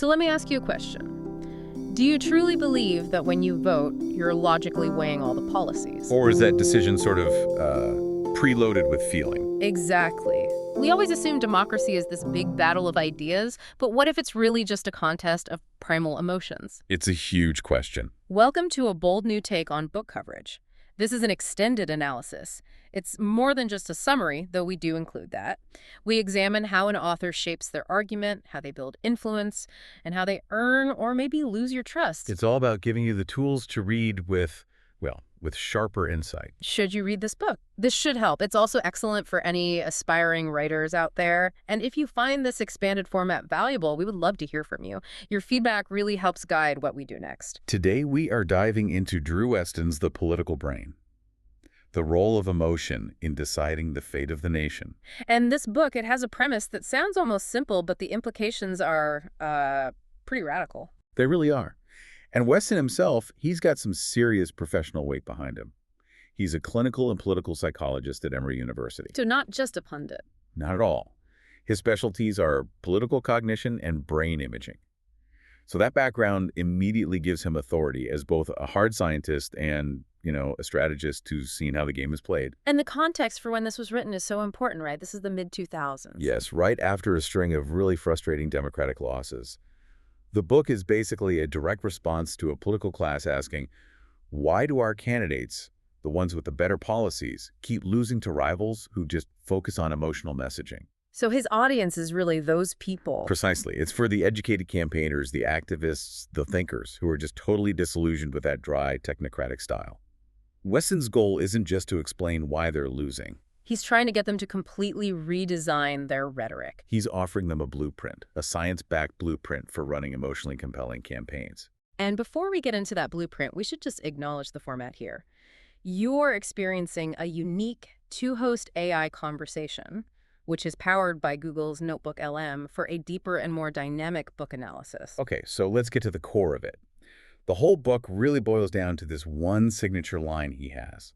So let me ask you a question. Do you truly believe that when you vote, you're logically weighing all the policies? Or is that decision sort of preloaded with feeling? Exactly. We always assume democracy is this big battle of ideas, but what if it's really just a contest of primal emotions? It's a huge question. Welcome to a bold new take on book coverage. This is an extended analysis. It's more than just a summary, though we do include that. We examine how an author shapes their argument, how they build influence, and how they earn or maybe lose your trust. It's all about giving you the tools to read with sharper insight. Should you read this book? This should help. It's also excellent for any aspiring writers out there. And if you find this expanded format valuable, we would love to hear from you. Your feedback really helps guide what we do next. Today, we are diving into Drew Westen's The Political Brain, the role of emotion in deciding the fate of the nation. And this book, it has a premise that sounds almost simple, but the implications are pretty radical. They really are. And Westen himself, he's got some serious professional weight behind him. He's a clinical and political psychologist at Emory University. So not just a pundit. Not at all. His specialties are political cognition and brain imaging. So that background immediately gives him authority as both a hard scientist and, a strategist who's seen how the game is played. And the context for when this was written is so important, right? This is the mid-2000s. Yes, right after a string of really frustrating Democratic losses. The book is basically a direct response to a political class asking, why do our candidates, the ones with the better policies, keep losing to rivals who just focus on emotional messaging? So his audience is really those people. Precisely. It's for the educated campaigners, the activists, the thinkers, who are just totally disillusioned with that dry, technocratic style. Westen's goal isn't just to explain why they're losing. He's trying to get them to completely redesign their rhetoric. He's offering them a blueprint, a science-backed blueprint for running emotionally compelling campaigns. And before we get into that blueprint, we should just acknowledge the format here. You're experiencing a unique two-host AI conversation, which is powered by Google's Notebook LM for a deeper and more dynamic book analysis. Okay, so let's get to the core of it. The whole book really boils down to this one signature line he has.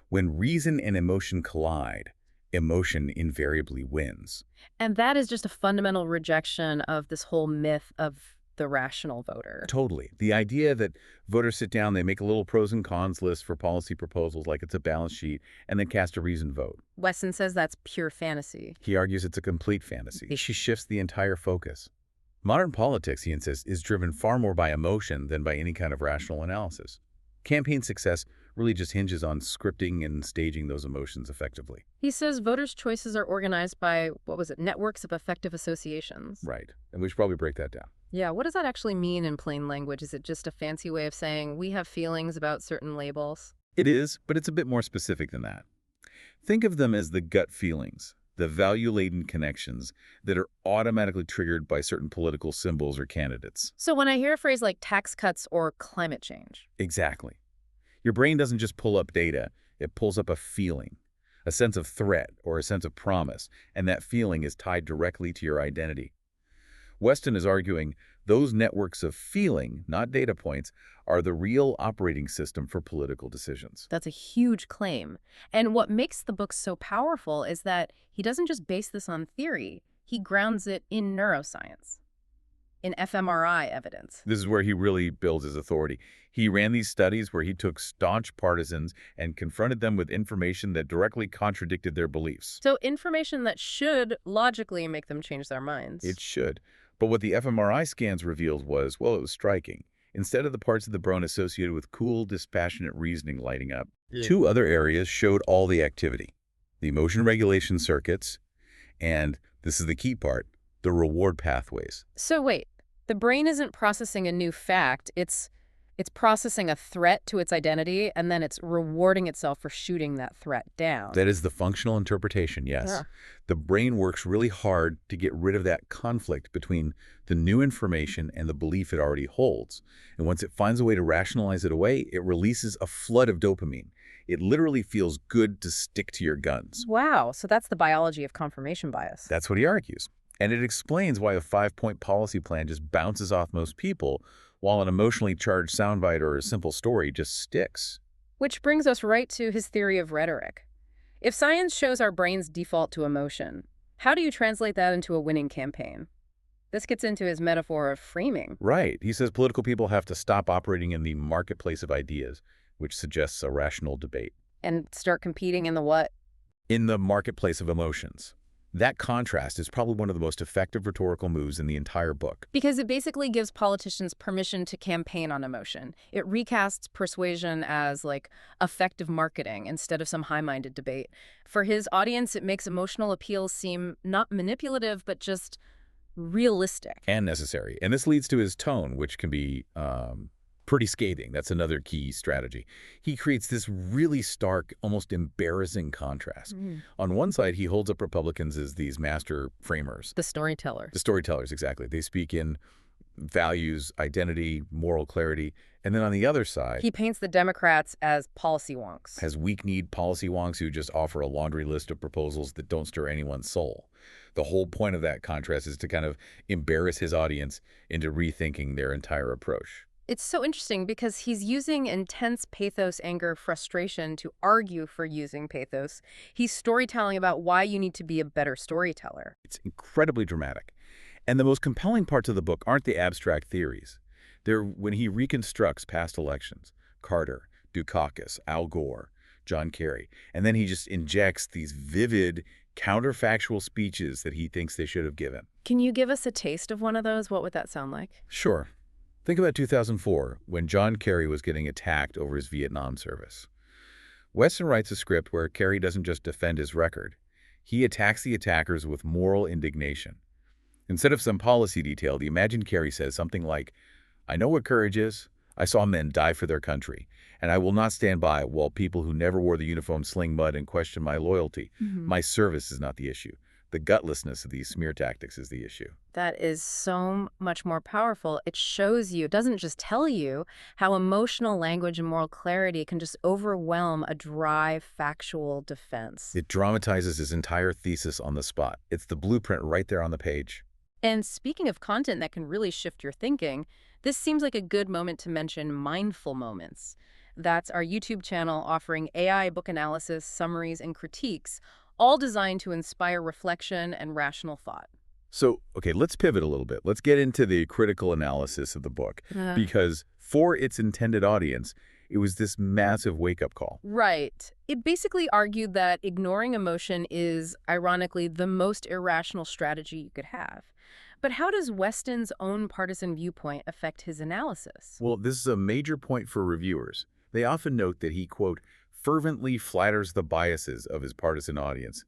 When reason and emotion collide, emotion invariably wins. And that is just a fundamental rejection of this whole myth of the rational voter. Totally. The idea that voters sit down, they make a little pros and cons list for policy proposals like it's a balance sheet, and then cast a reasoned vote. Westen says that's pure fantasy. He argues it's a complete fantasy. She shifts the entire focus. Modern politics, he insists, is driven far more by emotion than by any kind of rational analysis. Campaign success really just hinges on scripting and staging those emotions effectively. He says voters' choices are organized by, networks of affective associations. Right. And we should probably break that down. Yeah, what does that actually mean in plain language? Is it just a fancy way of saying we have feelings about certain labels? It is, but it's a bit more specific than that. Think of them as the gut feelings, the value-laden connections that are automatically triggered by certain political symbols or candidates. So when I hear a phrase like tax cuts or climate change. Exactly. Your brain doesn't just pull up data, it pulls up a feeling, a sense of threat or a sense of promise, and that feeling is tied directly to your identity. Westen is arguing those networks of feeling, not data points, are the real operating system for political decisions. That's a huge claim. And what makes the book so powerful is that he doesn't just base this on theory, he grounds it in neuroscience, in fMRI evidence. This is where he really builds his authority. He ran these studies where he took staunch partisans and confronted them with information that directly contradicted their beliefs. So information that should logically make them change their minds. It should. But what the fMRI scans revealed was, it was striking. Instead of the parts of the brain associated with cool, dispassionate reasoning lighting up, two other areas showed all the activity. The emotion regulation circuits, and this is the key part, the reward pathways. So wait, the brain isn't processing a new fact, it's processing a threat to its identity, and then it's rewarding itself for shooting that threat down. That is the functional interpretation, yes. Yeah. The brain works really hard to get rid of that conflict between the new information and the belief it already holds. And once it finds a way to rationalize it away, it releases a flood of dopamine. It literally feels good to stick to your guns. Wow, so that's the biology of confirmation bias. That's what he argues. And it explains why a 5-point policy plan just bounces off most people, while an emotionally charged soundbite or a simple story just sticks. Which brings us right to his theory of rhetoric. If science shows our brains default to emotion, how do you translate that into a winning campaign? This gets into his metaphor of framing. Right. He says political people have to stop operating in the marketplace of ideas, which suggests a rational debate. And start competing in the what? In the marketplace of emotions. That contrast is probably one of the most effective rhetorical moves in the entire book. Because it basically gives politicians permission to campaign on emotion. It recasts persuasion as, like, effective marketing instead of some high-minded debate. For his audience, it makes emotional appeals seem not manipulative, but just realistic. And necessary. And this leads to his tone, which can be pretty scathing. That's another key strategy. He creates this really stark, almost embarrassing contrast. On one side, he holds up Republicans as these master framers. The storyteller. The storytellers, exactly. They speak in values, identity, moral clarity. And then on the other side, He paints the Democrats as policy wonks. has weak-kneed policy wonks who just offer a laundry list of proposals that don't stir anyone's soul. The whole point of that contrast is to kind of embarrass his audience into rethinking their entire approach. It's so interesting because he's using intense pathos, anger, frustration to argue for using pathos. He's storytelling about why you need to be a better storyteller. It's incredibly dramatic. And the most compelling parts of the book aren't the abstract theories. They're when he reconstructs past elections, Carter, Dukakis, Al Gore, John Kerry, and then he just injects these vivid, counterfactual speeches that he thinks they should have given. Can you give us a taste of one of those? What would that sound like? Sure. Think about 2004, when John Kerry was getting attacked over his Vietnam service. Westen writes a script where Kerry doesn't just defend his record. He attacks the attackers with moral indignation. Instead of some policy detail, the imagined Kerry says something like, "I know what courage is. I saw men die for their country, and I will not stand by while people who never wore the uniform sling mud and question my loyalty. My service is not the issue. The gutlessness of these smear tactics is the issue." That is so much more powerful. It shows you, it doesn't just tell you how emotional language and moral clarity can just overwhelm a dry, factual defense. It dramatizes his entire thesis on the spot. It's the blueprint right there on the page. And speaking of content that can really shift your thinking, this seems like a good moment to mention Mindful Moments. That's our YouTube channel offering AI book analysis, summaries, and critiques, all designed to inspire reflection and rational thought. So, okay, let's pivot a little bit. Let's get into the critical analysis of the book, because for its intended audience, it was this massive wake-up call. Right. It basically argued that ignoring emotion is, ironically, the most irrational strategy you could have. But how does Westen's own partisan viewpoint affect his analysis? Well, this is a major point for reviewers. They often note that he, quote, fervently flatters the biases of his partisan audience.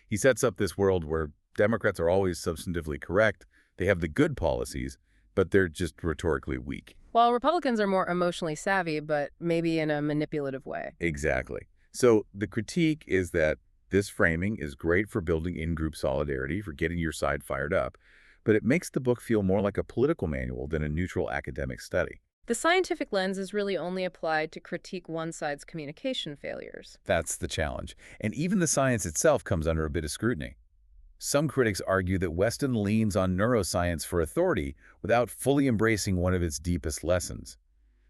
He sets up this world where Democrats are always substantively correct, they have the good policies, but they're just rhetorically weak. While Republicans are more emotionally savvy, but maybe in a manipulative way. Exactly. So the critique is that this framing is great for building in-group solidarity, for getting your side fired up, but it makes the book feel more like a political manual than a neutral academic study. The scientific lens is really only applied to critique one side's communication failures. That's the challenge. And even the science itself comes under a bit of scrutiny. Some critics argue that Westen leans on neuroscience for authority without fully embracing one of its deepest lessons,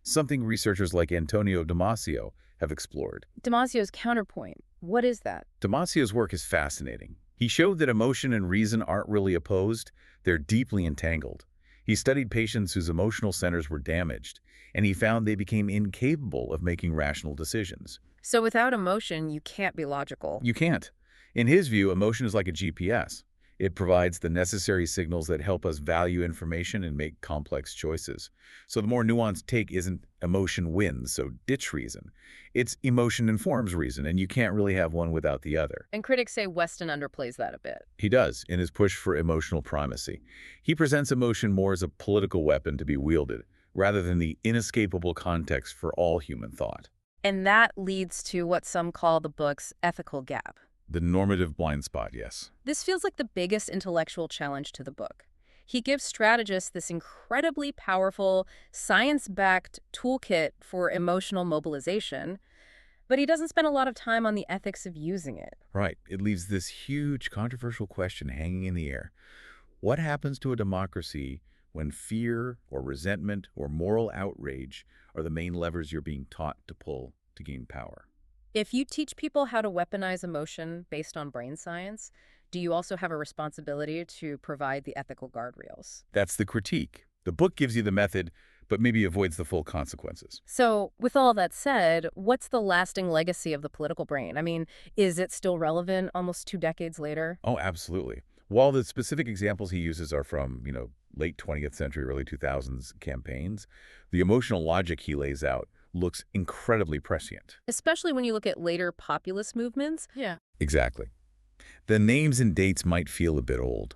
something researchers like Antonio Damasio have explored. Damasio's counterpoint, what is that? Damasio's work is fascinating. He showed that emotion and reason aren't really opposed, they're deeply entangled. He studied patients whose emotional centers were damaged, and he found they became incapable of making rational decisions. So without emotion, you can't be logical. You can't. In his view, emotion is like a GPS. It provides the necessary signals that help us value information and make complex choices. So the more nuanced take isn't emotion wins, so ditch reason. It's emotion informs reason, and you can't really have one without the other. And critics say Westen underplays that a bit. He does, in his push for emotional primacy. He presents emotion more as a political weapon to be wielded, rather than the inescapable context for all human thought. And that leads to what some call the book's ethical gap. The normative blind spot, yes. This feels like the biggest intellectual challenge to the book. He gives strategists this incredibly powerful, science-backed toolkit for emotional mobilization, but he doesn't spend a lot of time on the ethics of using it. Right. It leaves this huge controversial question hanging in the air. What happens to a democracy when fear or resentment or moral outrage are the main levers you're being taught to pull to gain power? If you teach people how to weaponize emotion based on brain science, do you also have a responsibility to provide the ethical guardrails? That's the critique. The book gives you the method, but maybe avoids the full consequences. So, with all that said, what's the lasting legacy of the political brain? I mean, is it still relevant almost 2 decades later? Oh, absolutely. While the specific examples he uses are from, late 20th century, early 2000s campaigns, the emotional logic he lays out looks incredibly prescient. Especially when you look at later populist movements? Yeah. Exactly. The names and dates might feel a bit old,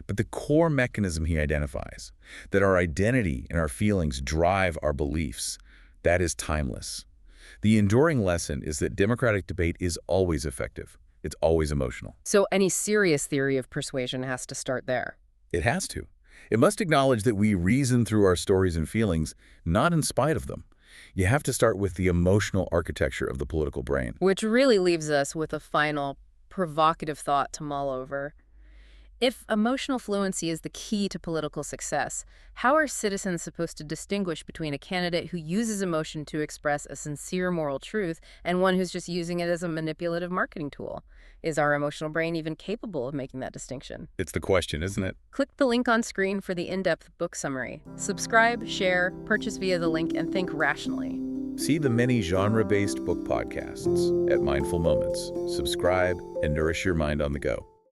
but the core mechanism he identifies, that our identity and our feelings drive our beliefs, that is timeless. The enduring lesson is that democratic debate is always effective. It's always emotional. So, any serious theory of persuasion has to start there. It has to. It must acknowledge that we reason through our stories and feelings, not in spite of them. You have to start with the emotional architecture of the political brain. Which really leaves us with a final, provocative thought to mull over. If emotional fluency is the key to political success, how are citizens supposed to distinguish between a candidate who uses emotion to express a sincere moral truth and one who's just using it as a manipulative marketing tool? Is our emotional brain even capable of making that distinction? It's the question, isn't it? Click the link on screen for the in-depth book summary. Subscribe, share, purchase via the link, and think rationally. See the many genre-based book podcasts at Mindful Moments. Subscribe and nourish your mind on the go.